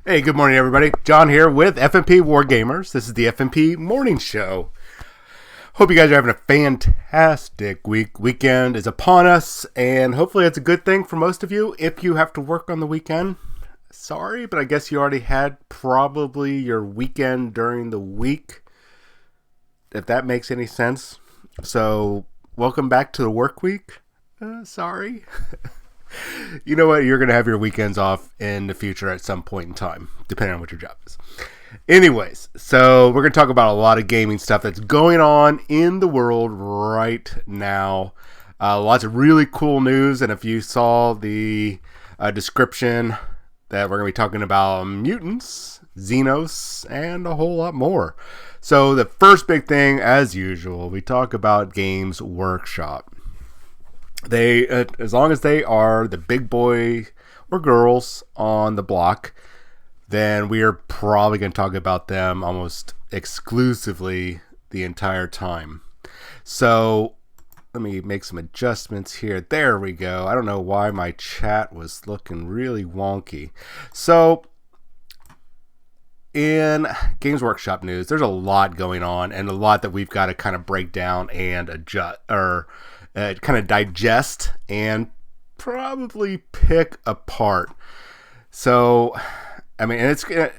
Hey, good morning, everybody. John here with FNP Wargamers. This is the FNP Morning Show. Hope you guys are having a fantastic week. Weekend is upon us, and hopefully it's a good thing for most of you. If you have to work on the weekend, sorry, but I guess you already had probably your weekend during the week, if that makes any sense. So, welcome back to the work week. Sorry. You know what? You're going to have your weekends off in the future at some point in time, depending on what your job is. Anyways, so we're going to talk about a lot of gaming stuff that's going on in the world right now. Lots of really cool news, and if you saw the description that we're going to be talking about Mutants, Xenos, and a whole lot more. So the first big thing, as usual, we talk about Games Workshop. They, as long as they are the big boy or girls on the block, then we are probably going to talk about them almost exclusively the entire time. So let me make some adjustments here. There we go. I don't know why my chat was looking really wonky. So in Games Workshop news, there's a lot going on and a lot that we've got to kind of break down and adjust or kind of digest and probably pick apart. So, I mean, and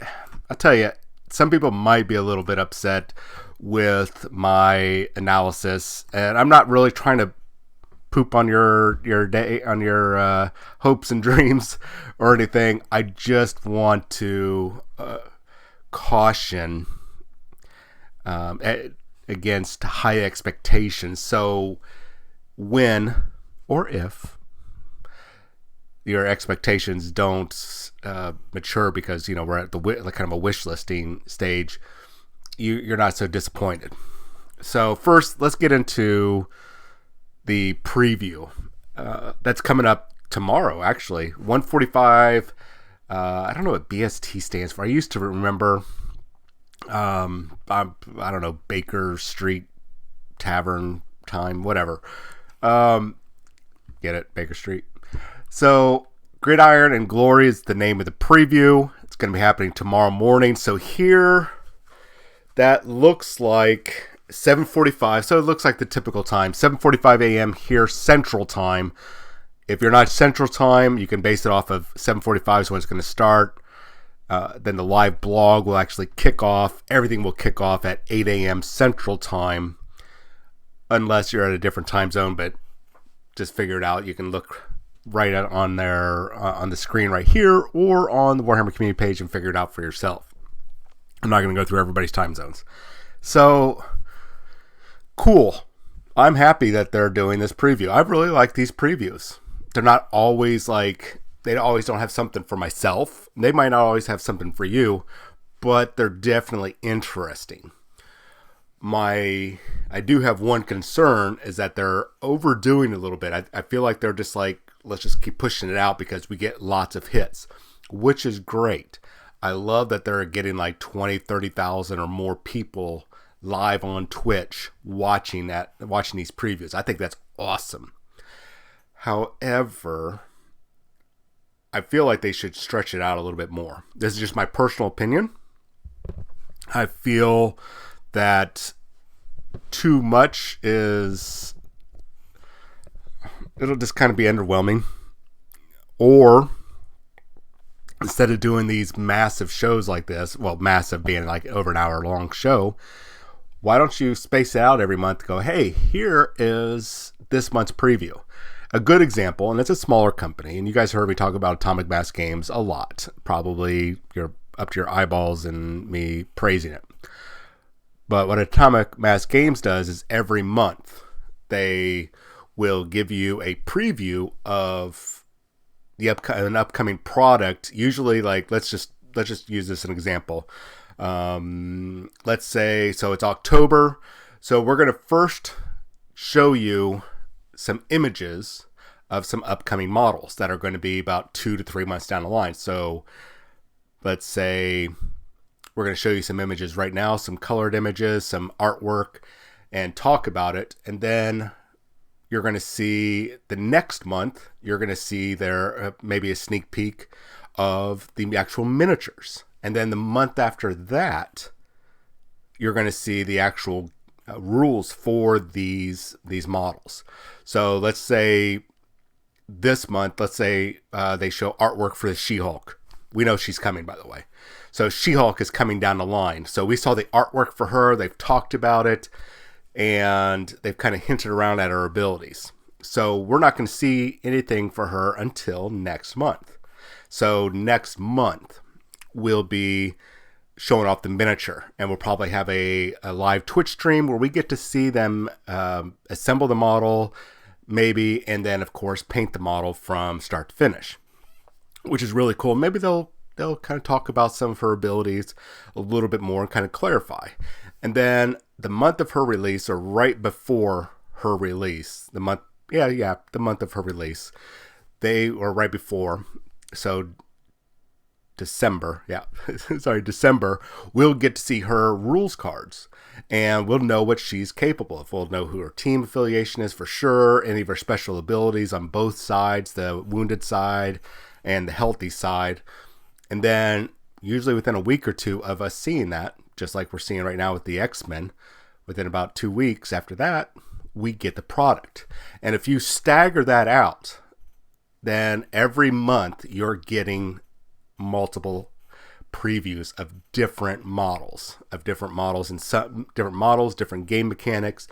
I'll tell you, some people might be a little bit upset with my analysis, and I'm not really trying to poop on your day, on your hopes and dreams or anything. I just want to caution against high expectations. So, when or if your expectations don't mature because, you know, we're at the kind of a wish listing stage, you're not so disappointed. So first, let's get into the preview. That's coming up tomorrow, actually. 1:45. I don't know what BST stands for. I used to remember, I don't know, Baker Street Tavern time, whatever. Get it? Baker Street. So, Gridiron and Glory is the name of the preview. It's going to be happening tomorrow morning. So here, that looks like 7:45. So it looks like the typical time. 7:45 a.m. here, Central Time. If you're not Central Time, you can base it off of 7:45 is when it's going to start. Then the live blog will actually kick off. Everything will kick off at 8 a.m. Central Time. Unless you're at a different time zone, but just figure it out. You can look right on there on the screen right here or on the Warhammer community page and figure it out for yourself. I'm not going to go through everybody's time zones. So, cool. I'm happy that they're doing this preview. I really like these previews. They're not always like, they always don't have something for myself. They might not always have something for you, but they're definitely interesting. I do have one concern is that they're overdoing a little bit. I feel like they're just like, let's just keep pushing it out because we get lots of hits, which is great. I love that they're getting like 20, 30,000 or more people live on Twitch watching these previews. I think that's awesome. However, I feel like they should stretch it out a little bit more. This is just my personal opinion. I feel that too much it'll just kind of be underwhelming. Or instead of doing these massive shows like this, well, massive being like over an hour long show, why don't you space it out every month? Go, hey, here is this month's preview. A good example, and it's a smaller company, and you guys heard me talk about Atomic Mass Games a lot. Probably you're up to your eyeballs in me praising it. But what Atomic Mass Games does is every month they will give you a preview of an upcoming product. Usually, like let's just use this as an example. Let's say so it's October. So we're gonna first show you some images of some upcoming models that are going to be about 2 to 3 months down the line. So let's say we're going to show you some images right now, some colored images, some artwork, and talk about it. And then you're going to see the next month, you're going to see there maybe a sneak peek of the actual miniatures. And then the month after that, you're going to see the actual rules for these models. So let's say this month, let's say they show artwork for the She-Hulk. We know she's coming, by the way. So She-Hulk is coming down the line. So we saw the artwork for her. They've talked about it, and they've kind of hinted around at her abilities. So we're not going to see anything for her until next month. So next month, we'll be showing off the miniature, and we'll probably have a live Twitch stream where we get to see them assemble the model, maybe, and then, of course, paint the model from start to finish, which is really cool. Maybe they'll kind of talk about some of her abilities a little bit more and kind of clarify. And then the month of her release, or right before her release, the month of her release, they were right before, so December, December, we'll get to see her rules cards, and we'll know what she's capable of. We'll know who her team affiliation is for sure, any of her special abilities on both sides, the wounded side and the healthy side. And then usually within a week or two of us seeing that, just like we're seeing right now with the X-Men, within about 2 weeks after that, we get the product. And if you stagger that out, then every month you're getting multiple previews of different models and some different models, different game mechanics,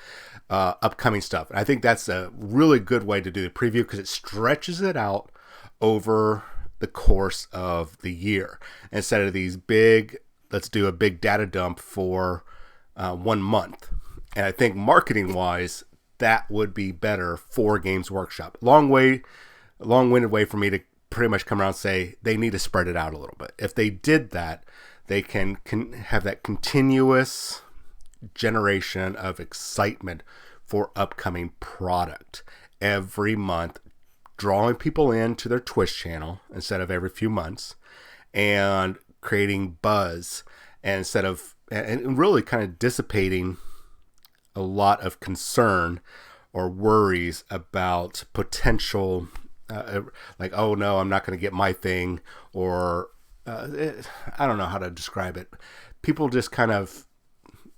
upcoming stuff. And I think that's a really good way to do the preview because it stretches it out over the course of the year instead of these big, let's do a big data dump for 1 month. And I think marketing wise, that would be better for Games Workshop. Long-winded way for me to pretty much come around and say they need to spread it out a little bit. If they did that, they can have that continuous generation of excitement for upcoming product every month, drawing people into their Twitch channel instead of every few months, and creating buzz and really kind of dissipating a lot of concern or worries about potential like, oh no, I'm not going to get my thing, or I don't know how to describe it. People just kind of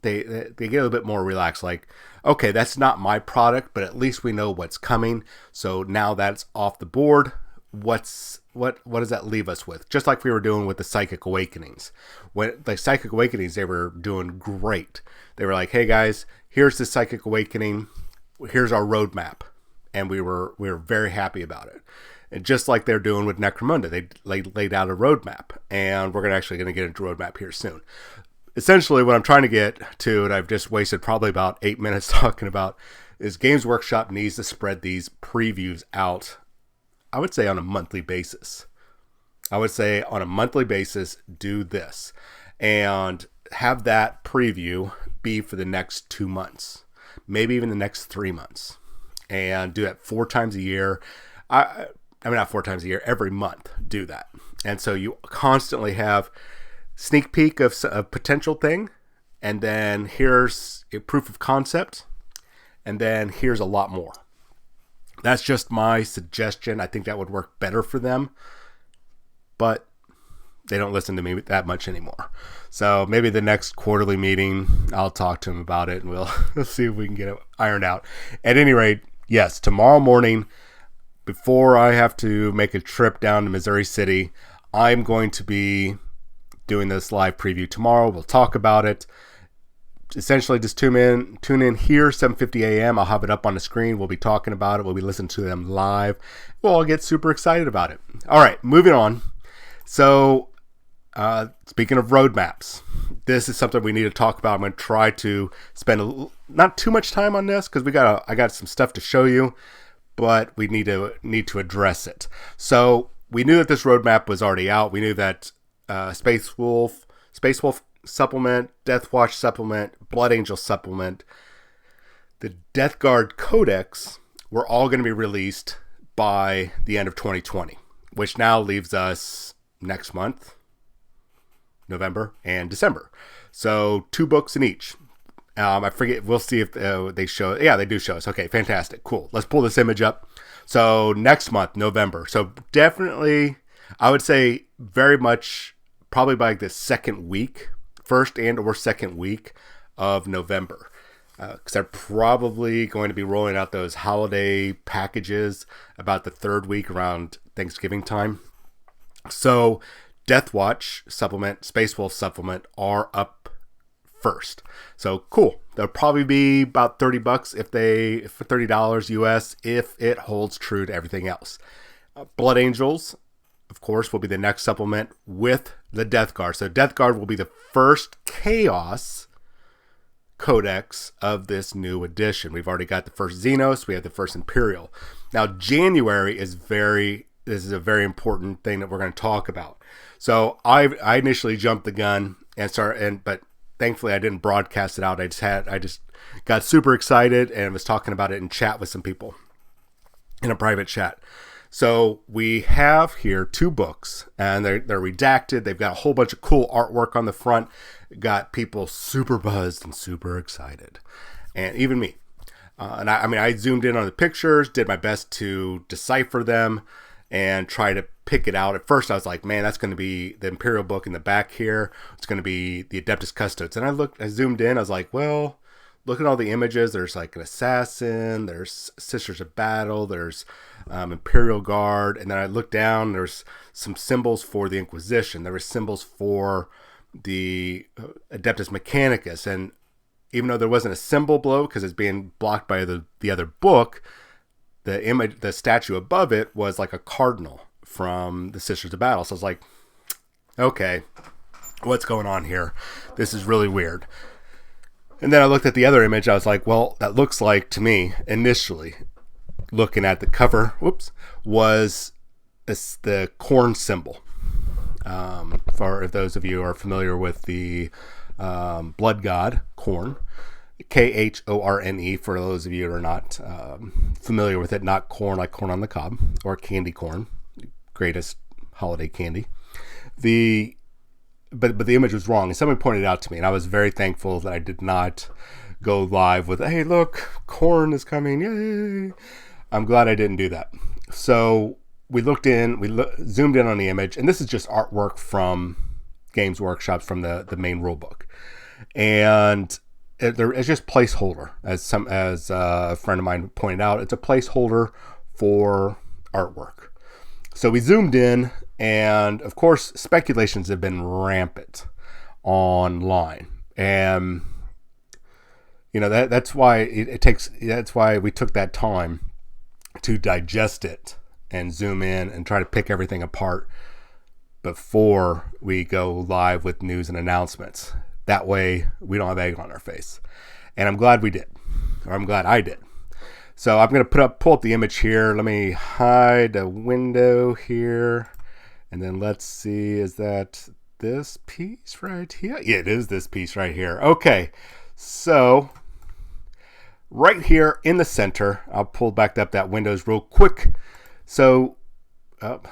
they get a little bit more relaxed, like, okay, that's not my product, but at least we know what's coming. So now that's off the board. What does that leave us with? Just like we were doing with the Psychic Awakenings. When the Psychic Awakenings, they were doing great. They were like, hey guys, here's the Psychic Awakening. Here's our roadmap. And we were very happy about it. And just like they're doing with Necromunda, they laid out a roadmap, and we're actually going to get into a roadmap here soon. Essentially, what I'm trying to get to, and I've just wasted probably about 8 minutes talking about, is Games Workshop needs to spread these previews out, I would say on a monthly basis. Do this. And have that preview be for the next 2 months. Maybe even the next 3 months. And do that 4 times a year. I mean, not 4 times a year, every month do that. And so you constantly have sneak peek of a potential thing, and then here's a proof of concept, and then here's a lot more. That's just my suggestion. I think that would work better for them, but they don't listen to me that much anymore. So maybe the next quarterly meeting, I'll talk to them about it, and we'll see if we can get it ironed out. At any rate, yes, tomorrow morning, before I have to make a trip down to Missouri City, I'm going to be doing this live preview tomorrow. We'll talk about it. Essentially, just tune in here, 7:50 a.m. I'll have it up on the screen. We'll be talking about it. We'll be listening to them live. We'll all get super excited about it. All right, moving on. So, speaking of roadmaps, this is something we need to talk about. I'm going to try to spend not too much time on this because I got some stuff to show you, but we need to address it. So we knew that this roadmap was already out. We knew that Space Wolf supplement, Death Watch supplement, Blood Angel supplement, the Death Guard Codex were all going to be released by the end of 2020, which now leaves us next month, November and December. So 2 books in each. I forget. We'll see if they show. Yeah, they do show us. Okay, fantastic. Cool. Let's pull this image up. So next month, November. So definitely, I would say very much probably by the first and or second week of November. Because they're probably going to be rolling out those holiday packages about the third week around Thanksgiving time. So Death Watch supplement, Space Wolf supplement are up first. So cool. They'll probably be about $30 for $30 US if it holds true to everything else. Blood Angels, of course, will be the next supplement with the Death Guard. So Death Guard will be the first Chaos Codex of this new edition. We've already got the first Xenos. We have the first Imperial. Now, January is this is a very important thing that we're going to talk about. So I initially jumped the gun but thankfully I didn't broadcast it out. I just got super excited and was talking about it in chat with some people in a private chat. So we have here 2 books, and they're redacted. They've got a whole bunch of cool artwork on the front. Got people super buzzed and super excited, and even me. I zoomed in on the pictures, did my best to decipher them, and try to pick it out. At first, I was like, "Man, that's going to be the Imperial book in the back here. It's going to be the Adeptus Custodes." And I zoomed in. I was like, "Well, look at all the images. There's like an assassin. There's Sisters of Battle. There's Imperial Guard." And then I looked down. There's some symbols for the Inquisition. There were symbols for the Adeptus Mechanicus, and even though there wasn't a symbol below because it's being blocked by the other book, the statue above it was like a cardinal from the Sisters of Battle. So I was like, okay, what's going on here? This is really weird. And then I looked at the other image. I was like, well, that looks like, to me, initially, looking at the cover, was the corn symbol. For if those of you are familiar with the blood god, Khorne, Khorne, for those of you who are not familiar with it, not corn like corn on the cob or candy corn, greatest holiday candy. But the image was wrong, and someone pointed it out to me, and I was very thankful that I did not go live with, "Hey, look, corn is coming, yay!" I'm glad I didn't do that. So we zoomed in on the image, and this is just artwork from Games Workshops from the main rule book, and it's just placeholder, as a friend of mine pointed out. It's a placeholder for artwork. So we zoomed in, and of course, speculations have been rampant online, and that's why that's why we took that time to digest it and zoom in and try to pick everything apart before we go live with news and announcements. That way we don't have egg on our face. And I'm glad we did, or I'm glad I did. So I'm going to pull up the image here. Let me hide a window here. And then let's see, is that this piece right here? Yeah, it is this piece right here. Okay, so right here in the center, I'll pull back up that windows real quick. So, that's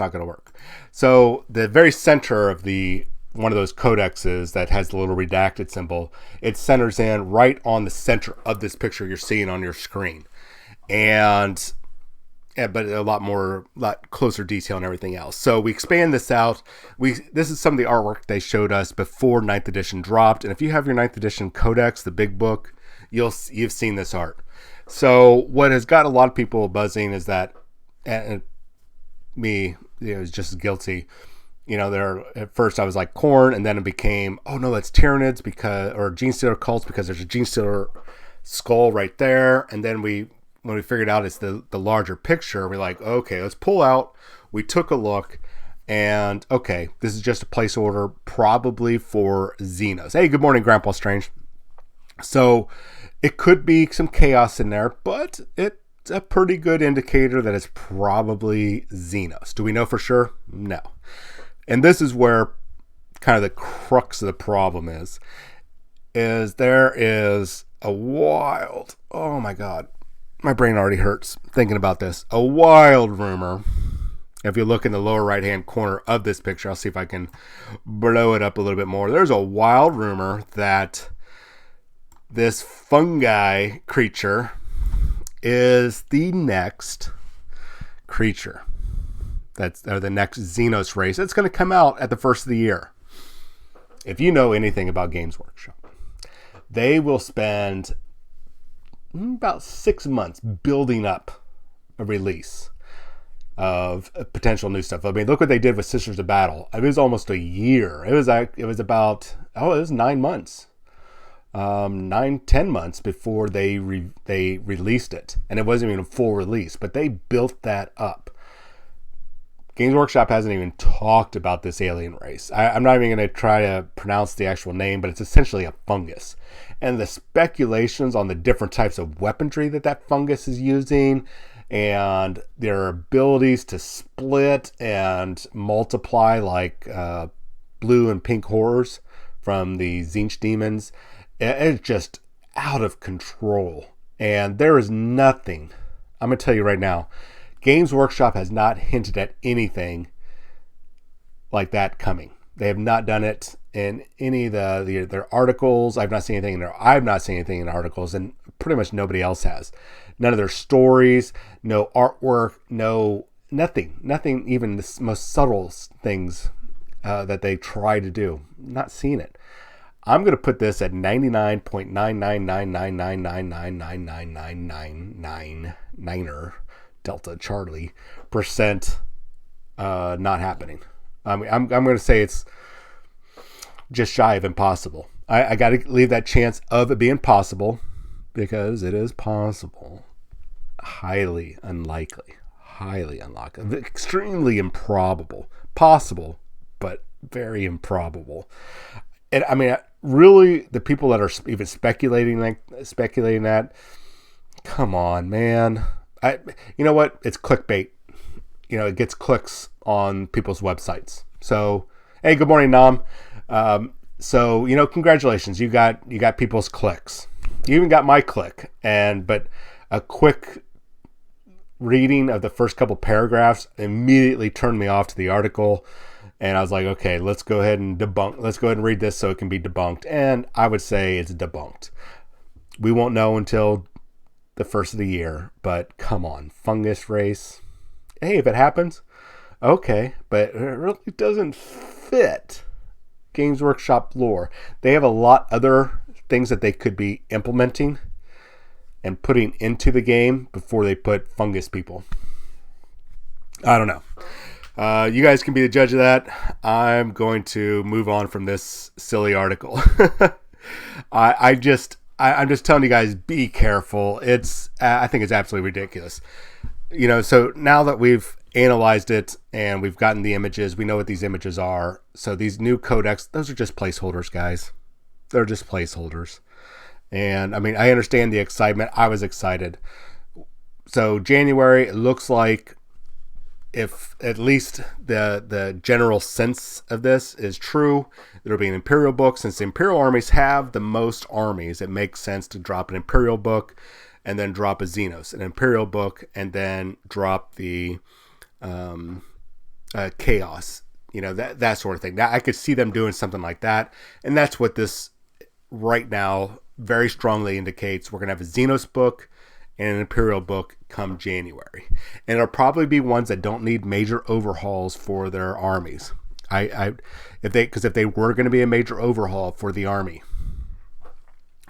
not going to work. So the very center of one of those codexes that has the little redacted symbol, it centers in right on the center of this picture you're seeing on your screen. But a lot closer detail and everything else. So we expand this out. This is some of the artwork they showed us before 9th edition dropped. And if you have your 9th edition codex, the big book, you've seen this art. So what has got a lot of people buzzing is that, and me, is just as guilty. At first I was like Khorne, and then it became, oh no, that's Tyranids or Genestealer cults because there's a Genestealer skull right there. And then when we figured out it's the larger picture, we're like, okay, let's pull out. We took a look, and okay, this is just a placeholder probably for Xenos. Hey, good morning, Grandpa Strange. So it could be some chaos in there, but it's a pretty good indicator that it's probably Xenos. Do we know for sure? No. And this is where kind of the crux of the problem is there is a wild, oh my God, my brain already hurts thinking about this, a wild rumor. If you look in the lower right hand corner of this picture, I'll see if I can blow it up a little bit more. There's a wild rumor that this fungi creature is the next creature. or the next Xenos race. It's going to come out at the first of the year. If you know anything about Games Workshop, they will spend about 6 months building up a release of potential new stuff. I mean, look what they did with Sisters of Battle. It was almost a year. It was 9 months. 9-10 months before they released it, and it wasn't even a full release, but they built that up. Games Workshop hasn't even talked about this alien race. I'm not even going to try to pronounce the actual name, but it's essentially a fungus, and the speculations on the different types of weaponry that fungus is using and their abilities to split and multiply like blue and pink horrors from the Zinch demons. It's just out of control. And there is nothing, I'm going to tell you right now, Games Workshop has not hinted at anything like that coming. They have not done it in any of their articles. I've not seen anything in their articles, and pretty much nobody else has. None of their stories, no artwork, nothing, even the most subtle things that they try to do. Not seeing it. I'm going to put this at 99.99999999999er Delta Charlie percent not happening. I mean, I'm going to say it's just shy of impossible. I got to leave that chance of it being possible because it is possible. Highly unlikely. Extremely improbable. Possible, but very improbable. And I mean, really, the people that are even speculating that, come on, man. You know what? It's clickbait. It gets clicks on people's websites. So, hey, good morning, Nam. So, congratulations. You got people's clicks. You even got my click. But a quick reading of the first couple paragraphs immediately turned me off to the article. And I was like, okay, let's go ahead and read this so it can be debunked. And I would say it's debunked. We won't know until the first of the year, but come on, fungus race. Hey, if it happens, okay, but it really doesn't fit Games Workshop lore. They have a lot other things that they could be implementing and putting into the game before they put fungus people. I don't know. You guys can be the judge of that. I'm going to move on from this silly article. I'm just telling you guys, be careful. I think it's absolutely ridiculous. So now that we've analyzed it and we've gotten the images, we know what these images are. So these new codecs, those are just placeholders, guys. They're just placeholders. And I mean, I understand the excitement. I was excited. So January, it looks like, if at least the general sense of this is true, there'll be an Imperial book. Since the Imperial armies have the most armies, it makes sense to drop an Imperial book and then drop a Xenos, an Imperial book, and then drop the Chaos, that sort of thing. Now, I could see them doing something like that, and that's what this right now very strongly indicates. We're going to have a Xenos book and an Imperial book come January. And it'll probably be ones that don't need major overhauls for their armies. Because if they were going to be a major overhaul for the army,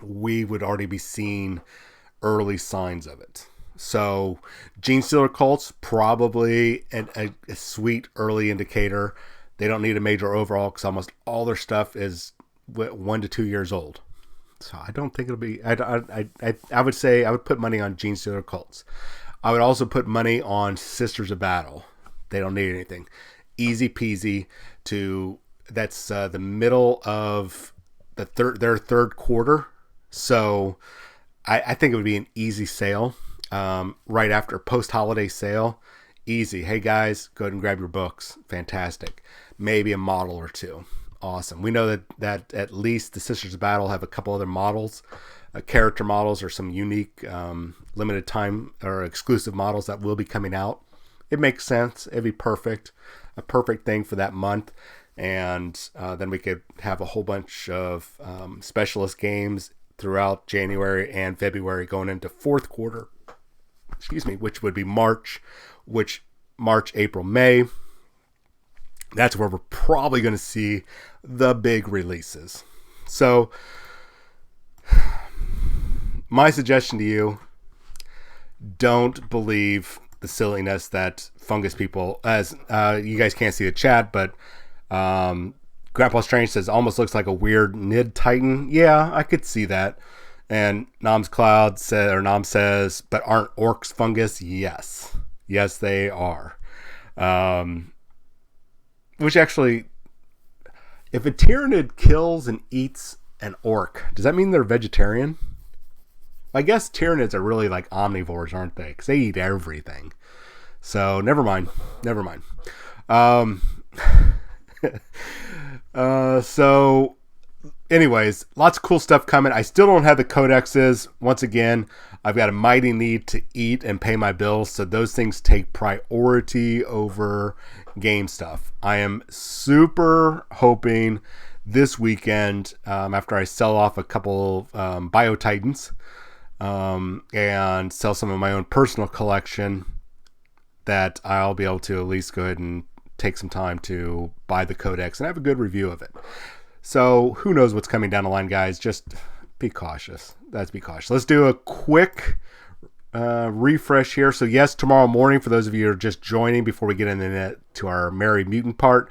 we would already be seeing early signs of it. So Gene Stealer cults, probably a sweet early indicator. They don't need a major overhaul because almost all their stuff is 1 to 2 years old. So I don't think it'll be. I would say I would put money on Gene Stealer cults. I would also put money on Sisters of Battle. They don't need anything. Easy peasy. That's the middle of their third quarter. So I think it would be an easy sale. Right after post-holiday sale. Easy. Hey guys, go ahead and grab your books. Fantastic. Maybe a model or two. Awesome. We know that at least the Sisters of Battle have a couple other models, character models, or some unique limited time or exclusive models that will be coming out. It makes sense. It'd be a perfect thing for that month. And then we could have a whole bunch of specialist games throughout January and February going into fourth quarter, which would be March, which March, April, May. That's where we're probably going to see the big releases. So my suggestion to you, don't believe the silliness that fungus people, as you guys can't see the chat, but Grandpa Strange says almost looks like a weird Nid Titan. Yeah, I could see that. And Nam says, but aren't orcs fungus? Yes. Yes, they are. Which actually, if a Tyrannid kills and eats an orc, does that mean they're vegetarian? I guess Tyranids are really like omnivores, aren't they? Because they eat everything. So, never mind. So, anyways, lots of cool stuff coming. I still don't have the codexes. Once again, I've got a mighty need to eat and pay my bills, so those things take priority over game stuff. I am super hoping this weekend, after I sell off a couple Bio Titans and sell some of my own personal collection, that I'll be able to at least go ahead and take some time to buy the codex and have a good review of it. So who knows what's coming down the line, guys. Just be cautious. Let's be cautious. Let's do a quick refresh here. So yes, tomorrow morning, for those of you who are just joining before we get into our Merry Mutant part,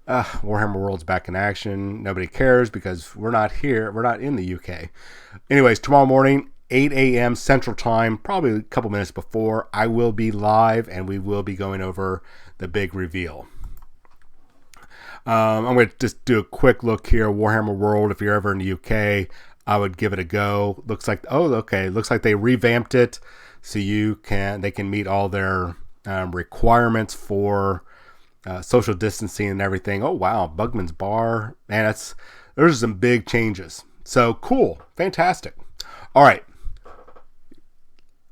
Warhammer World's back in action. Nobody cares because we're not here. We're not in the UK. Anyways, tomorrow morning, 8 a.m. Central Time, probably a couple minutes before, I will be live and we will be going over the big reveal. I'm going to just do a quick look here. Warhammer World, if you're ever in the UK, I would give it a go. Looks like, looks like they revamped it so they can meet all their requirements for social distancing and everything. Oh, wow. Bugman's Bar. Man, there's some big changes. So cool. Fantastic. All right.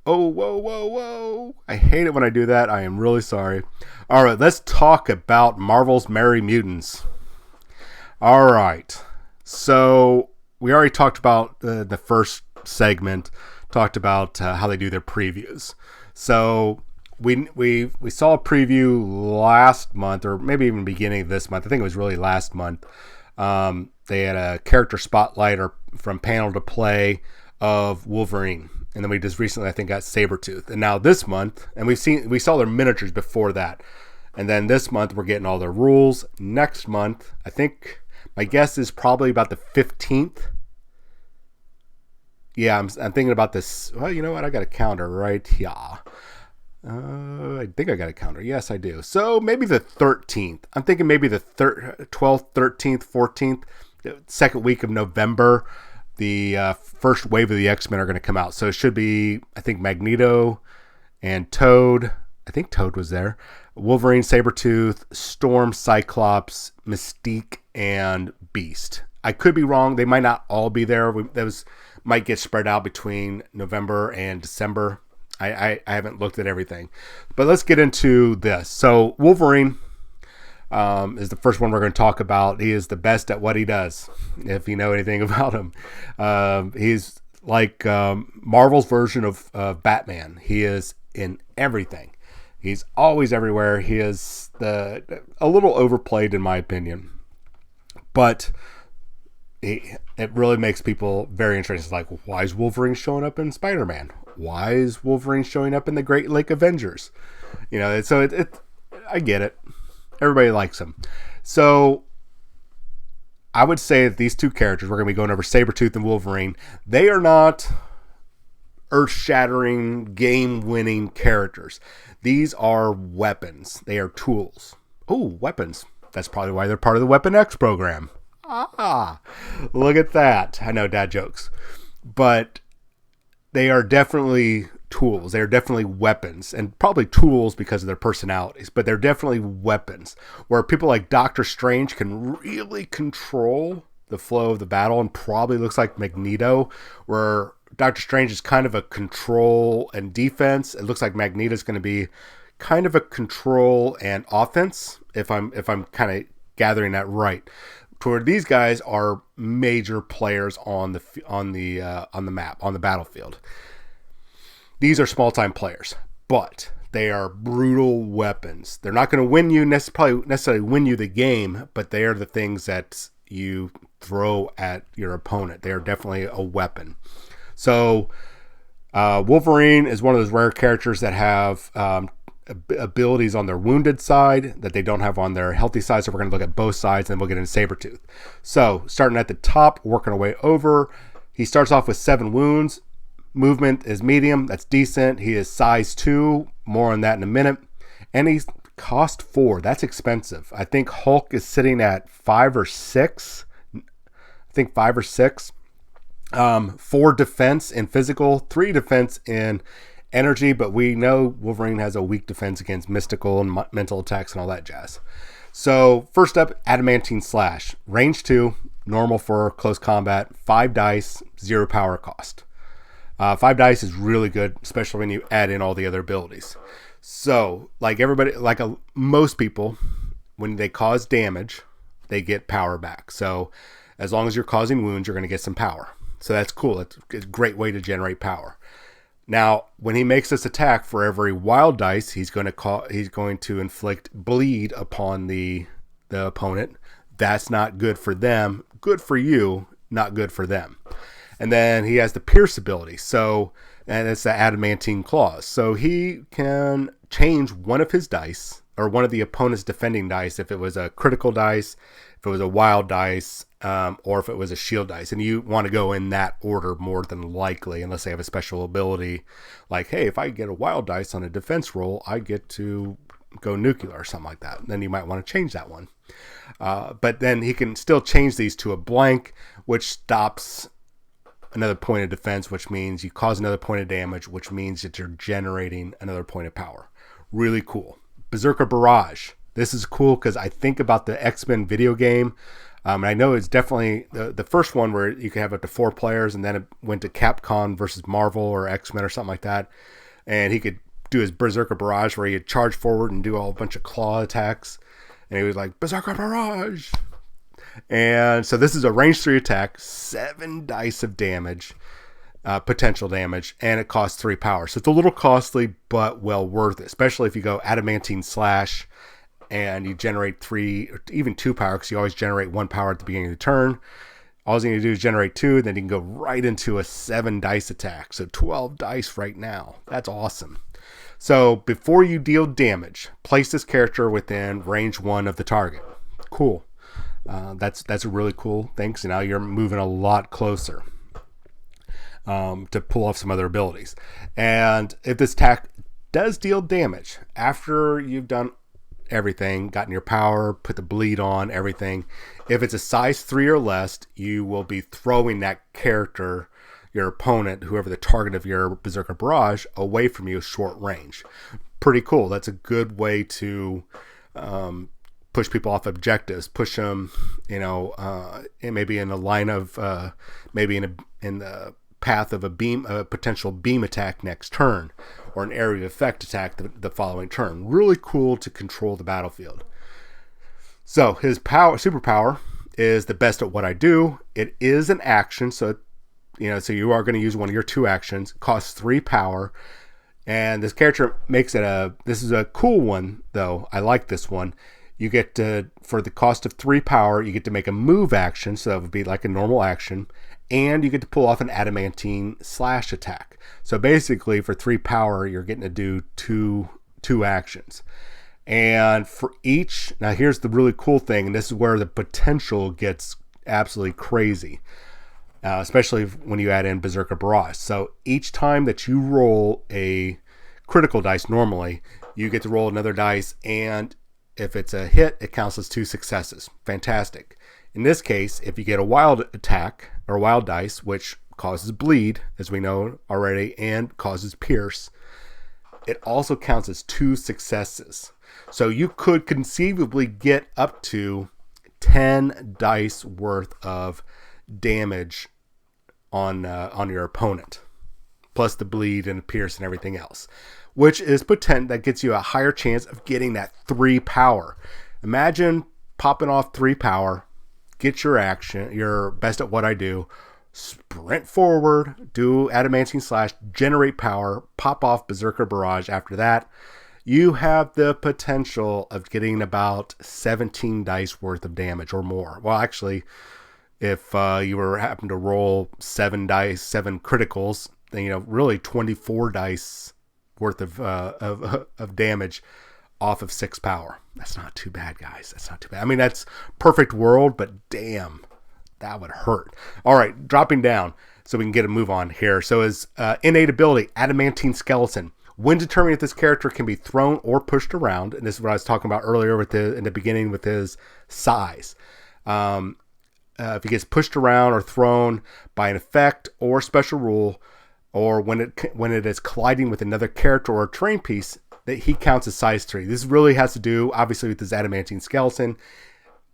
Oh, whoa. I hate it when I do that. I am really sorry. All right, let's talk about Marvel's Merry Mutants. All right. So we already talked about the first segment, talked about how they do their previews. So we saw a preview last month, or maybe even beginning of this month. I think it was really last month. They had a character spotlight or from panel to play of Wolverine. And then we just recently, I think, got Sabertooth. And now this month, and we saw their miniatures before that. And then this month, we're getting all their rules. Next month, I think, my guess is probably about the 15th. Yeah, I'm thinking about this. Well, you know what? I got a counter right here. I think I got a counter. Yes, I do. So maybe the 13th. I'm thinking maybe the 12th, 13th, 14th, second week of November. The first wave of the X-Men are going to come out. So it should be, I think, Magneto and Toad. I think Toad was there. Wolverine, Sabertooth, Storm, Cyclops, Mystique, and Beast. I could be wrong. They might not all be there. Those might get spread out between November and December. I haven't looked at everything. But let's get into this. So Wolverine is the first one we're going to talk about. He is the best at what he does, if you know anything about him. He's like Marvel's version of Batman. He is in everything. He's always everywhere. He is a little overplayed, in my opinion. But it really makes people very interested. It's like, why is Wolverine showing up in Spider-Man? Why is Wolverine showing up in the Great Lake Avengers? You know, so I get it. Everybody likes him. So I would say that these two characters, we're going to be going over Sabertooth and Wolverine, they are not earth-shattering, game-winning characters. These are weapons. They are tools. Oh, weapons. That's probably why they're part of the Weapon X program. Look at that. I know, dad jokes. But they are definitely tools. They are definitely weapons, and probably tools because of their personalities, but they're definitely weapons where people like Doctor Strange can really control the flow of the battle, and probably looks like Magneto, where Doctor Strange is kind of a control and defense. It looks like Magneto is going to be kind of a control and offense, if I'm kind of gathering that right. Toward these guys are major players on the map, on the battlefield. These are small-time players, but they are brutal weapons. They're not going to win you necessarily win you the game, but they are the things that you throw at your opponent. They are definitely a weapon. So Wolverine is one of those rare characters that have abilities on their wounded side that they don't have on their healthy side. So we're going to look at both sides, and we'll get into Sabertooth. So starting at the top, working our way over. He starts off with 7 wounds. Movement is medium. That's decent. He is size 2. More on that in a minute. And he's cost 4. That's expensive. I think Hulk is sitting at 5 or 6. 5 or 6. 4 defense in physical, 3 defense in energy, but we know Wolverine has a weak defense against mystical and mental attacks and all that jazz. So first up, Adamantine Slash. Range 2, normal for close combat, 5 dice, 0 power cost. 5 dice is really good, especially when you add in all the other abilities. So like most people, when they cause damage, they get power back. So as long as you're causing wounds, you're going to get some power. So that's cool. It's a great way to generate power. Now, when he makes this attack, for every wild dice, he's going to inflict bleed upon the opponent. That's not good for them. Good for you, not good for them. And then he has the pierce ability. And it's the adamantine claws. So he can change one of his dice, or one of the opponent's defending dice, if it was a critical dice, if it was a wild dice, or if it was a shield dice. And you want to go in that order more than likely, unless they have a special ability. Like, hey, if I get a wild dice on a defense roll, I get to go nuclear or something like that. Then you might want to change that one. But then he can still change these to a blank, which stops another point of defense, which means you cause another point of damage, which means that you're generating another point of power. Really cool. Berserker Barrage. This is cool because I think about the X-Men video game. And I know it's definitely the first one where you can have up to 4 players, and then it went to Capcom versus Marvel or X-Men or something like that. And he could do his Berserker Barrage where he'd charge forward and do a whole bunch of claw attacks. And he was like, Berserker Barrage! And so this is a range 3 attack, 7 dice of damage, potential damage, and it costs 3 power. So it's a little costly, but well worth it, especially if you go Adamantine Slash and you generate 3 or even 2 power, because you always generate 1 power at the beginning of the turn. All you need to do is generate 2, then you can go right into a 7 dice attack. So 12 dice right now. That's awesome. So before you deal damage, place this character within range 1 of the target. Cool. That's a really cool thing. So now you're moving a lot closer to pull off some other abilities. And if this attack does deal damage after you've done everything, gotten your power, put the bleed on, everything, if it's a size 3 or less, you will be throwing that character, your opponent, whoever the target of your Berserker Barrage, away from you short range. Pretty cool. That's a good way to push people off objectives, push them, maybe in a line of, maybe in the path of a potential beam attack next turn, or an area of effect attack the following turn. Really cool to control the battlefield. So his superpower is the best at what I do. It is an action, so you are going to use one of your 2 actions. It costs 3 power. And this character makes it this is a cool one, though. I like this one. You get to, for the cost of 3 power, you get to make a move action, so that would be like a normal action, and you get to pull off an Adamantine Slash attack. So basically, for 3 power, you're getting to do two actions. And for each, now here's the really cool thing, and this is where the potential gets absolutely crazy, especially when you add in Berserker Barrage. So each time that you roll a critical dice normally, you get to roll another dice, and if it's a hit, it counts as 2 successes. Fantastic. In this case, if you get a wild attack or wild dice, which causes bleed, as we know already, and causes pierce, it also counts as 2 successes. So you could conceivably get up to 10 dice worth of damage on your opponent, plus the bleed and the pierce and everything else, which is potent. That gets you a higher chance of getting that 3 power. Imagine popping off 3 power, get your action, your best at what I do, sprint forward, do Adamantine Slash, generate power, pop off Berserker Barrage after that, you have the potential of getting about 17 dice worth of damage or more. Well, actually, if you were happen to roll 7 dice, 7 criticals, then really 24 dice worth of damage off of 6 power. That's not too bad, guys. That's not too bad. I mean, that's perfect world, but damn, that would hurt. All right, dropping down so we can get a move on here. So his innate ability, Adamantine Skeleton. When determining if this character can be thrown or pushed around, and this is what I was talking about earlier in the beginning with his size. If he gets pushed around or thrown by an effect or special rule, or when it is colliding with another character or a terrain piece, that he counts as size 3. This really has to do, obviously, with his Adamantine Skeleton.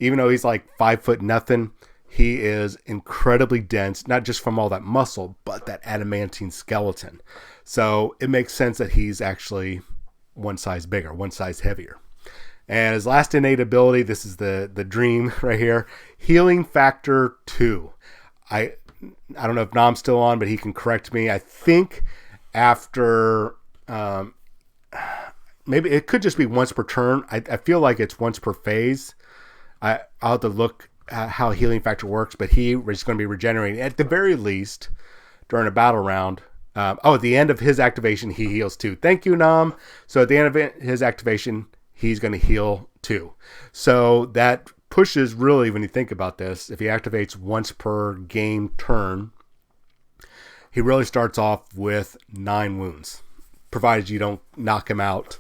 Even though he's like 5 foot nothing, he is incredibly dense, not just from all that muscle, but that Adamantine Skeleton. So it makes sense that he's actually one size bigger, one size heavier. And his last innate ability, this is the dream right here, Healing Factor 2. I don't know if Nam's still on, but he can correct me. I think after, maybe it could just be once per turn. I feel like it's once per phase. I'll have to look at how Healing Factor works, but he is going to be regenerating at the very least during a battle round. At the end of his activation, he heals 2. Thank you, Nam. So at the end of his activation, he's going to heal 2. So that pushes, really, when you think about this, if he activates once per game turn, he really starts off with 9 wounds, provided you don't knock him out,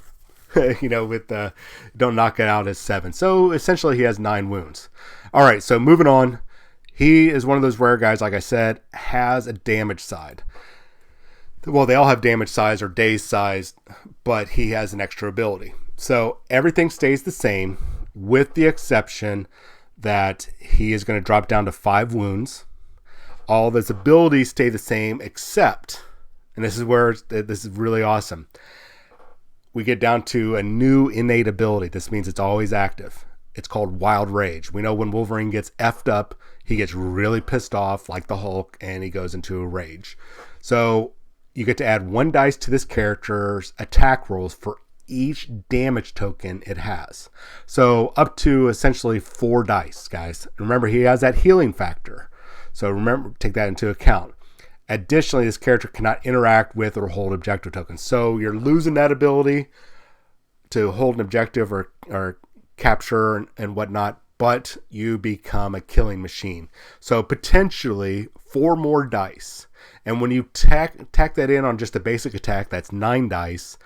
don't knock it out as 7. So essentially he has 9 wounds. All right, so moving on. He is one of those rare guys, like I said, has a damage side. Well, they all have damage size or daze size, but he has an extra ability. So everything stays the same, with the exception that he is going to drop down to 5 wounds. All of his abilities stay the same, except, and this is where this is really awesome, we get down to a new innate ability. This means it's always active. It's called Wild Rage. We know when Wolverine gets effed up, he gets really pissed off like the Hulk, and he goes into a rage. So you get to add 1 dice to this character's attack rolls for each damage token it has. So up to essentially 4 dice, guys. Remember, he has that healing factor. So remember, take that into account. Additionally, this character cannot interact with or hold objective tokens. So you're losing that ability to hold an objective or capture and whatnot, but you become a killing machine. So potentially 4 more dice. And when you tack that in on just a basic attack, that's 9 dice.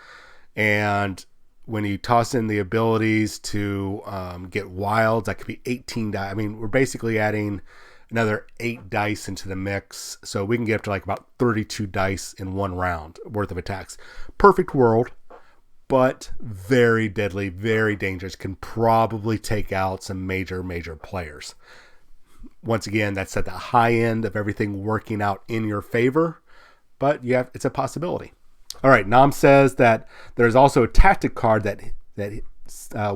And when you toss in the abilities to get wilds, that could be 18 dice. I mean, we're basically adding another 8 dice into the mix. So we can get up to like about 32 dice in 1 round worth of attacks. Perfect world, but very deadly, very dangerous. Can probably take out some major players. Once again, that's at the high end of everything working out in your favor, but it's a possibility. All right, Nam says that there's also a tactic card that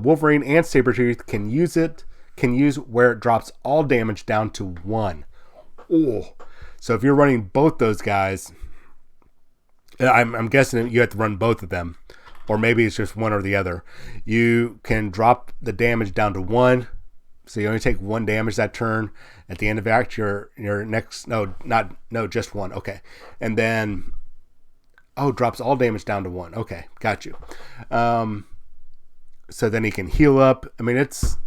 Wolverine and Sabertooth can use where it drops all damage down to 1. Oh, so if you're running both those guys, I'm guessing you have to run both of them, or maybe it's just one or the other. You can drop the damage down to 1. So you only take 1 damage that turn. At the end of act, your next just 1. Okay, and then drops all damage down to 1. Okay, got you. So then he can heal up. I mean, that's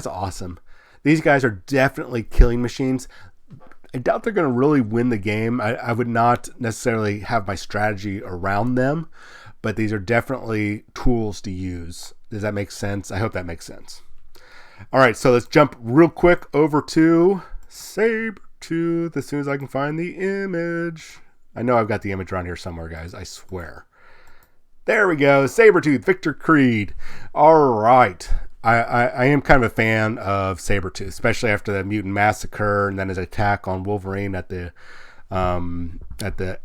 awesome. These guys are definitely killing machines. I doubt they're going to really win the game. I would not necessarily have my strategy around them, but these are definitely tools to use. Does that make sense? I hope that makes sense. All right, so let's jump real quick over to Sabertooth as soon as I can find the image. I know I've got the image around here somewhere, guys. I swear. There we go. Sabertooth, Victor Creed. All right. I am kind of a fan of Sabertooth, especially after the Mutant Massacre and then his attack on Wolverine at the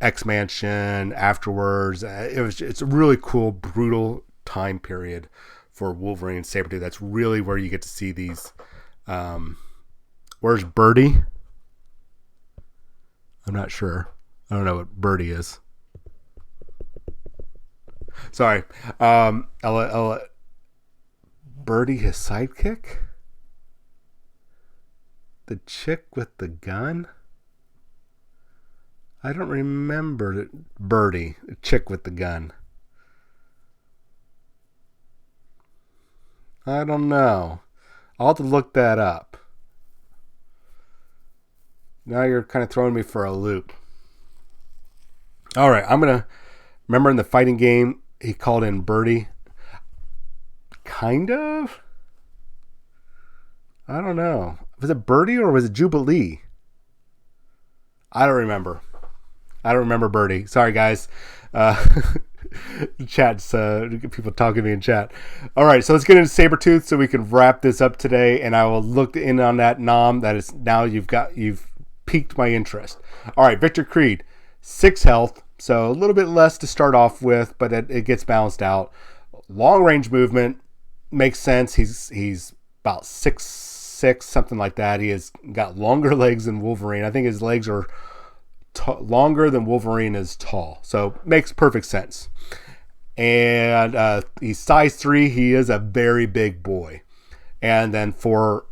X Mansion afterwards. It's a really cool, brutal time period for Wolverine and Sabertooth. That's really where you get to see these. Where's Birdie? I'm not sure. I don't know what Birdie is. Sorry. I'll let Birdie his sidekick? The chick with the gun? I don't remember Birdie, the chick with the gun. I don't know. I'll have to look that up. Now you're kind of throwing me for a loop. All right, I'm going to... Remember in the fighting game, he called in Birdie? Kind of? I don't know. Was it Birdie or was it Jubilee? I don't remember. I don't remember Birdie. Sorry, guys. Chat's people talking to me in chat. All right, so let's get into Sabertooth so we can wrap this up today, and I will look in on that nom. That is now you've piqued my interest. All right, Victor Creed, 6 health, so a little bit less to start off with, but it gets balanced out. Long range movement makes sense. He's about 6'6", something like that. He has got longer legs than Wolverine. I think his legs are longer than Wolverine is tall, so makes perfect sense. And he's size 3. He is a very big boy. And then for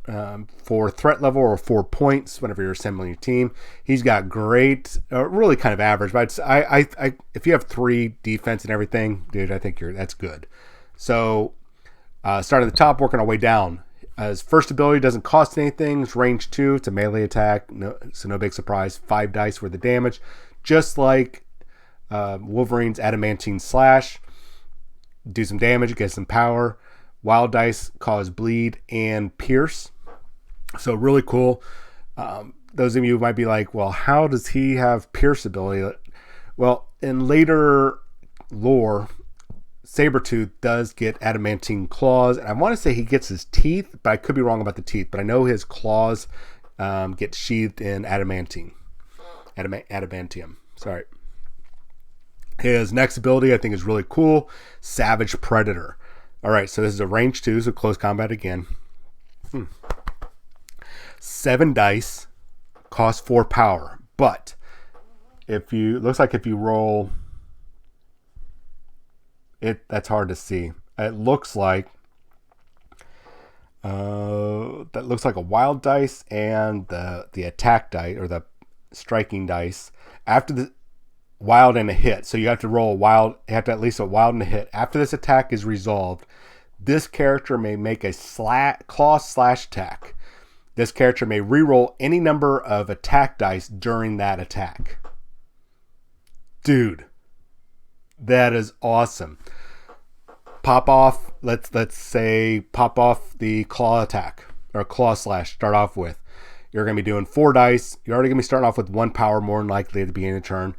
threat level or 4 points, whenever you're assembling your team, he's got great, really kind of average. But I if you have 3 defense and everything, dude, I think that's good. So starting at the top, working our way down. His first ability doesn't cost anything. It's range 2. It's a melee attack. So no big surprise. 5 dice worth of damage. Just like Wolverine's Adamantine Slash. Do some damage, get some power. Wild dice cause bleed and pierce. So really cool. Those of you might be like, well, how does he have pierce ability? Well, in later lore, Sabertooth does get adamantine claws, and I want to say he gets his teeth, but I could be wrong about the teeth. But I know his claws get sheathed in adamantium. Sorry. His next ability I think is really cool. Savage Predator. All right, so this is a range 2, so close combat again. 7 dice, cost 4 power, but looks like if you roll. That's hard to see. It looks like that looks like a wild dice and the attack dice or the striking dice after the wild and a hit. So you have to roll a wild. You have to at least a wild and a hit. After this attack is resolved, this character may make a claw slash attack. This character may reroll any number of attack dice during that attack. Dude. That is awesome. Pop off, let's say pop off the claw attack or claw slash. Start off with. You're going to be doing 4 dice. You're already going to be starting off with 1 power more than likely at the beginning of the turn.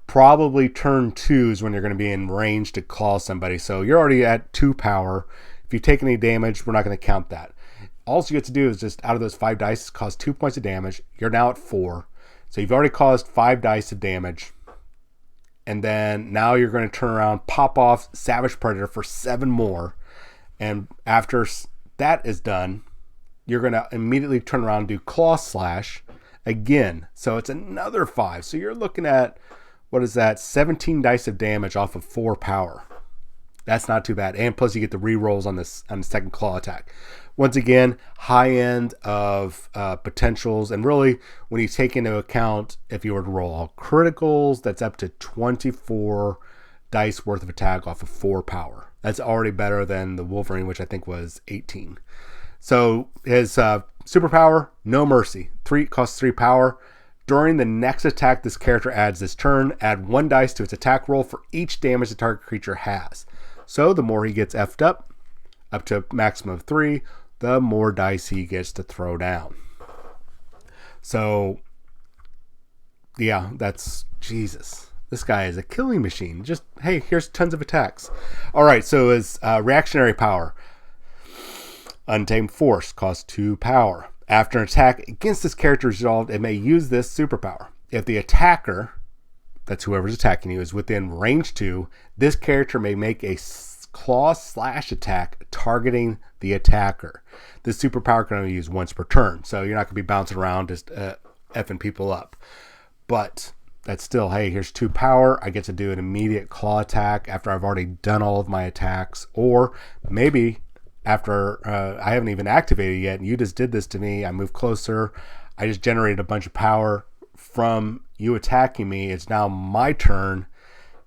Probably turn 2 is when you're going to be in range to claw somebody. So you're already at 2 power. If you take any damage, we're not going to count that. All you have to do is just out of those 5 dice, cause 2 points of damage. You're now at 4. So you've already caused 5 dice of damage. And then now you're going to turn around, pop off Savage Predator for 7 more. And after that is done, you're going to immediately turn around and do Claw Slash again. So it's another 5. So you're looking at, what is that, 17 dice of damage off of 4 power. That's not too bad. And plus you get the rerolls on the second claw attack. Once again, high end of potentials. And really, when you take into account, if you were to roll all criticals, that's up to 24 dice worth of attack off of 4 power. That's already better than the Wolverine, which I think was 18. So his superpower, No Mercy. Costs 3 power. During the next attack this character adds this turn, add 1 dice to its attack roll for each damage the target creature has. So the more he gets effed up to a maximum of 3, the more dice he gets to throw down. So, yeah, that's Jesus. This guy is a killing machine. Just, hey, here's tons of attacks. All right, so his reactionary power. Untamed Force costs 2 power. After an attack against this character is resolved, it may use this superpower. If the attacker, that's whoever's attacking you, is within range 2, this character may make a claw slash attack targeting the attacker. This superpower can only use once per turn, so you're not going to be bouncing around just effing people up. But that's still, hey, here's 2 power. I get to do an immediate claw attack after I've already done all of my attacks. Or maybe after I haven't even activated yet, and you just did this to me. I move closer. I just generated a bunch of power from you attacking me. It's now my turn.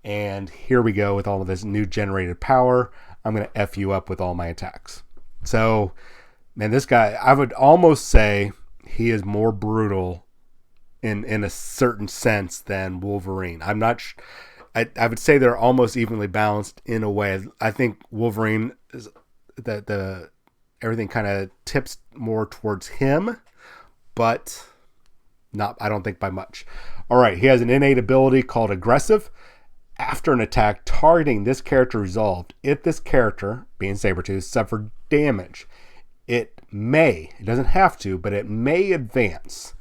And here we go with all of this new generated power. I'm going to F you up with all my attacks. So, man, this guy, I would almost say he is more brutal in a certain sense than Wolverine. I'm not I would say they're almost evenly balanced in a way. I think Wolverine is the everything kind of tips more towards him, but not, I don't think by much. All right, he has an innate ability called Aggressive. After an attack targeting this character resolved, if this character, being Sabertooth, suffered damage, it doesn't have to, but it may advance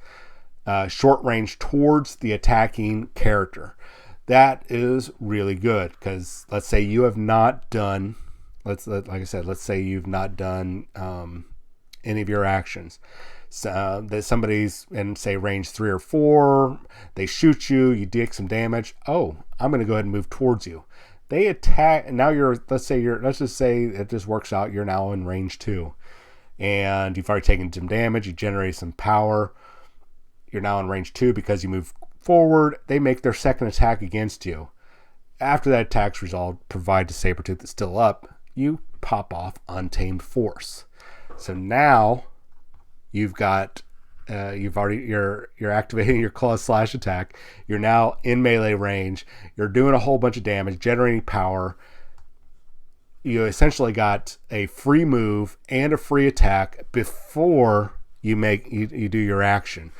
short range towards the attacking character. That is really good, because let's say you have not done, let's say you've not done any of your actions. That somebody's in, say, range 3 or 4, they shoot you, you take some damage. Oh, I'm going to go ahead and move towards you. They attack, and now let's just say it just works out, you're now in range 2. And you've already taken some damage, you generate some power. You're now in range 2 because you move forward. They make their second attack against you. After that attack's resolved, provided Sabertooth is still up, you pop off Untamed Force. So now you've got you're activating your claw slash attack. You're now in melee range. You're doing a whole bunch of damage, generating power. You essentially got a free move and a free attack before you do your action.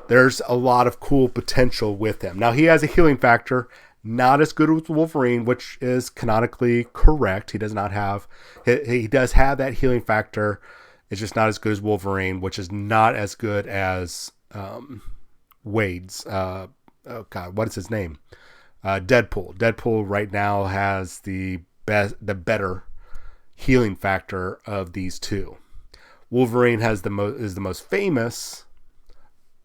There's a lot of cool potential with him. Now, he has a healing factor, not as good as Wolverine, which is canonically correct. He does have that healing factor. It's just not as good as Wolverine, which is not as good as Wade's. Oh God, what is his name? Deadpool. Deadpool right now has the better healing factor of these two. Wolverine is the most famous,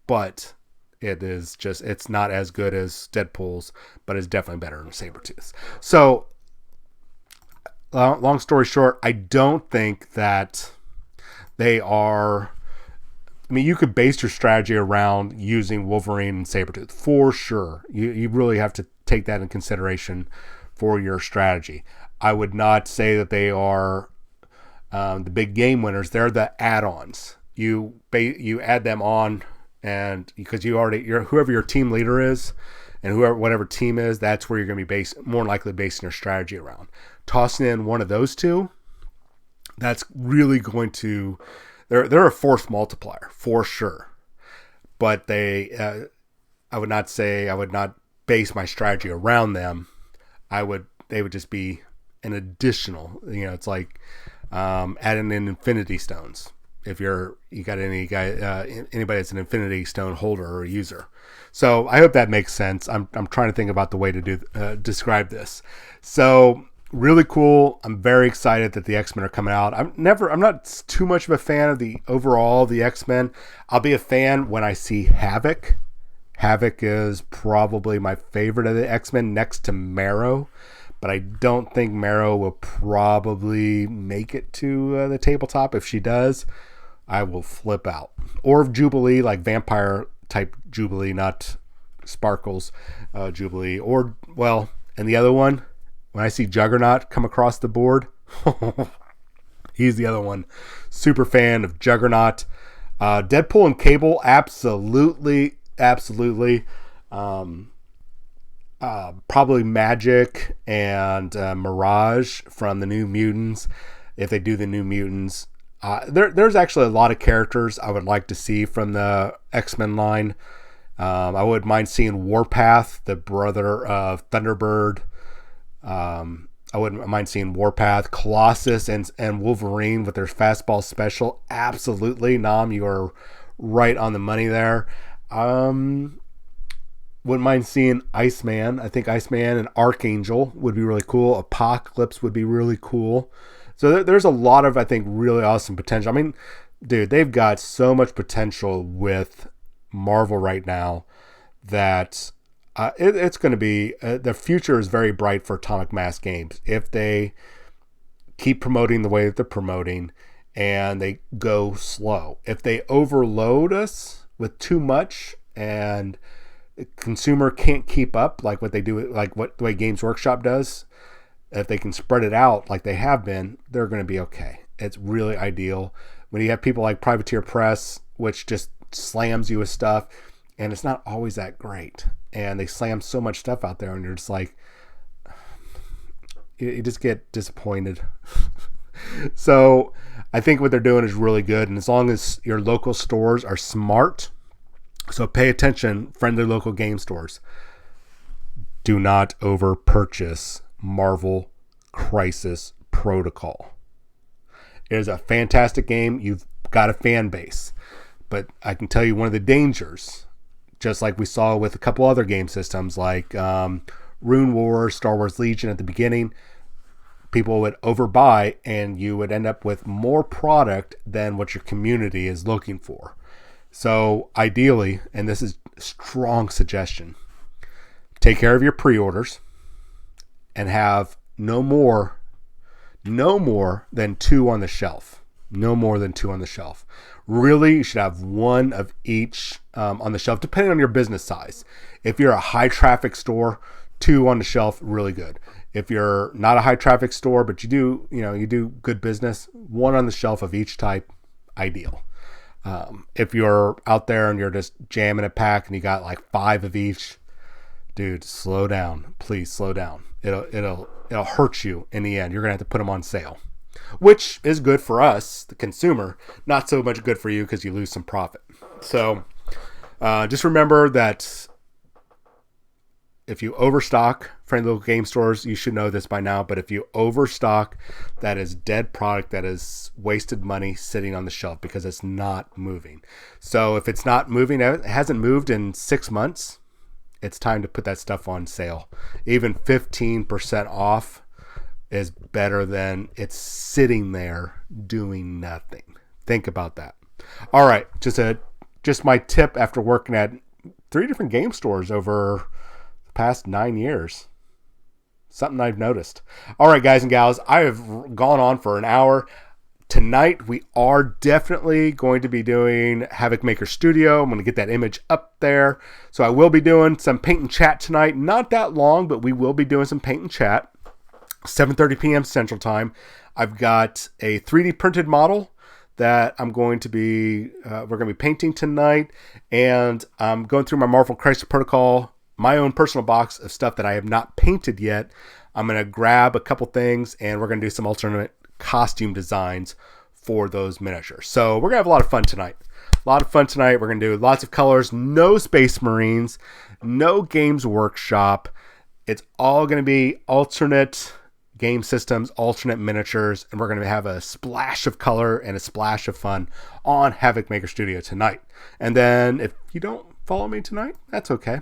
but it's not as good as Deadpool's, but it's definitely better than Sabertooth. So, long story short, I don't think that they are. I mean, you could base your strategy around using Wolverine and Sabertooth for sure. You really have to take that in consideration for your strategy. I would not say that they are the big game winners. They're the add-ons. You add them on, and because you're whoever your team leader is, and whatever team is, that's where you're going to be more likely basing your strategy around. Tossing in one of those two, that's really going to. They're a force multiplier for sure, but I would not base my strategy around them. They would just be an additional. It's like adding in Infinity Stones. If you got anybody that's an Infinity Stone holder or user. So I hope that makes sense. I'm trying to think about the way to describe this. So really cool. I'm very excited that the X-Men are coming out. I'm not too much of a fan of the X-Men. I'll be a fan when I see Havoc. Havoc is probably my favorite of the X-Men next to Marrow, but I don't think Marrow will probably make it to the tabletop. If she does, I will flip out. Or Jubilee, like vampire type Jubilee, not Sparkles Jubilee. Or, well, and the other one, when I see Juggernaut come across the board, he's the other one. Super fan of Juggernaut. Deadpool and Cable, absolutely. Probably Magic and Mirage from the New Mutants, if they do the New Mutants. There's actually a lot of characters I would like to see from the X-Men line. I wouldn't mind seeing Warpath, the brother of Thunderbird. I wouldn't mind seeing Warpath, Colossus, and Wolverine with their fastball special. Absolutely, Nam, you are right on the money there. Wouldn't mind seeing Iceman. I think Iceman and Archangel would be really cool. Apocalypse would be really cool. So there's a lot of, I think, really awesome potential. I mean, dude, they've got so much potential with Marvel right now that It's going to be, the future is very bright for Atomic Mass Games if they keep promoting the way that they're promoting and they go slow. If they overload us with too much and the consumer can't keep up like what they do, like what the way Games Workshop does, if they can spread it out like they have been, they're going to be okay. It's really ideal. When you have people like Privateer Press, which just slams you with stuff, and it's not always that great. And they slam so much stuff out there, and you're just like, you just get disappointed. So I think what they're doing is really good. And as long as your local stores are smart, so pay attention, friendly local game stores. Do not over purchase Marvel Crisis Protocol. It is a fantastic game. You've got a fan base. But I can tell you one of the dangers, just like we saw with a couple other game systems like Rune Wars, Star Wars Legion at the beginning, people would overbuy and you would end up with more product than what your community is looking for. So ideally, and this is a strong suggestion, take care of your pre-orders and have no more than 2 on the shelf. No more than 2 on the shelf. Really, you should have 1 of each on the shelf, depending on your business size. If you're a high traffic store, 2 on the shelf, really good. If you're not a high traffic store, but you do good business, 1 on the shelf of each type, ideal. If you're out there and you're just jamming a pack and you got like 5 of each, dude, slow down. Please slow down. It'll hurt you in the end. You're gonna have to put them on sale, which is good for us, the consumer. Not so much good for you because you lose some profit. So just remember that if you overstock, friendly local game stores, you should know this by now, but if you overstock, that is dead product, that is wasted money sitting on the shelf because it's not moving. So if it's not moving, it hasn't moved in 6 months, it's time to put that stuff on sale. Even 15% off is better than it's sitting there doing nothing. Think about that. All right, just my tip after working at 3 different game stores over the past 9 years. Something I've noticed. All right, guys and gals, I have gone on for an hour. Tonight, we are definitely going to be doing Havoc Maker Studio. I'm going to get that image up there. So I will be doing some paint and chat tonight. Not that long, but we will be doing some paint and chat. 7:30 p.m. Central Time. I've got a 3D printed model that I'm going to be, we're going to be painting tonight. And I'm going through my Marvel Crisis Protocol, my own personal box of stuff that I have not painted yet. I'm going to grab a couple things and we're going to do some alternate costume designs for those miniatures. So we're going to have a lot of fun tonight. We're going to do lots of colors, no Space Marines, no Games Workshop. It's all going to be alternate game systems, alternate miniatures, and we're going to have a splash of color and a splash of fun on Havoc Maker Studio tonight. And then if you don't follow me tonight, that's okay.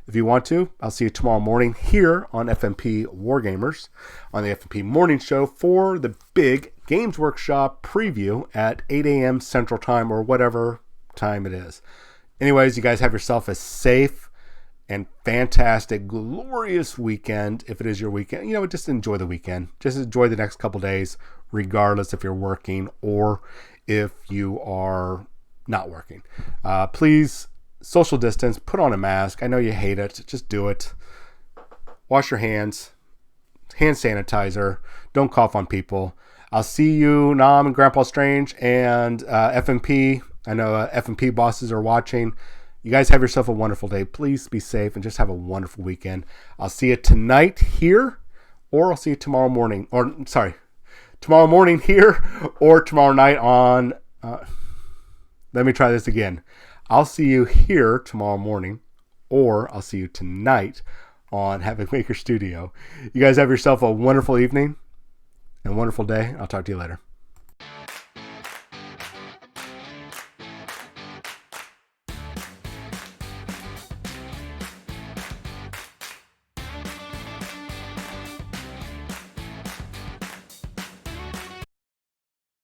If you want to, I'll see you tomorrow morning here on FNP Wargamers on the FNP Morning Show for the big Games Workshop preview at 8 a.m. Central Time or whatever time it is. Anyways, you guys have yourself a safe and fantastic, glorious weekend. If it is your weekend, just enjoy the weekend. Just enjoy the next couple days, regardless if you're working or if you are not working. Please social distance, put on a mask. I know you hate it. Just do it. Wash your hands. Hand sanitizer. Don't cough on people. I'll see you, Nam and Grandpa Strange and FNP. I know FNP bosses are watching. You guys have yourself a wonderful day. Please be safe and just have a wonderful weekend. I'll see you tonight here, or I'll see you tomorrow morning. Tomorrow morning here, or tomorrow night on... let me try this again. I'll see you here tomorrow morning, or I'll see you tonight on Havoc Maker Studio. You guys have yourself a wonderful evening and a wonderful day. I'll talk to you later.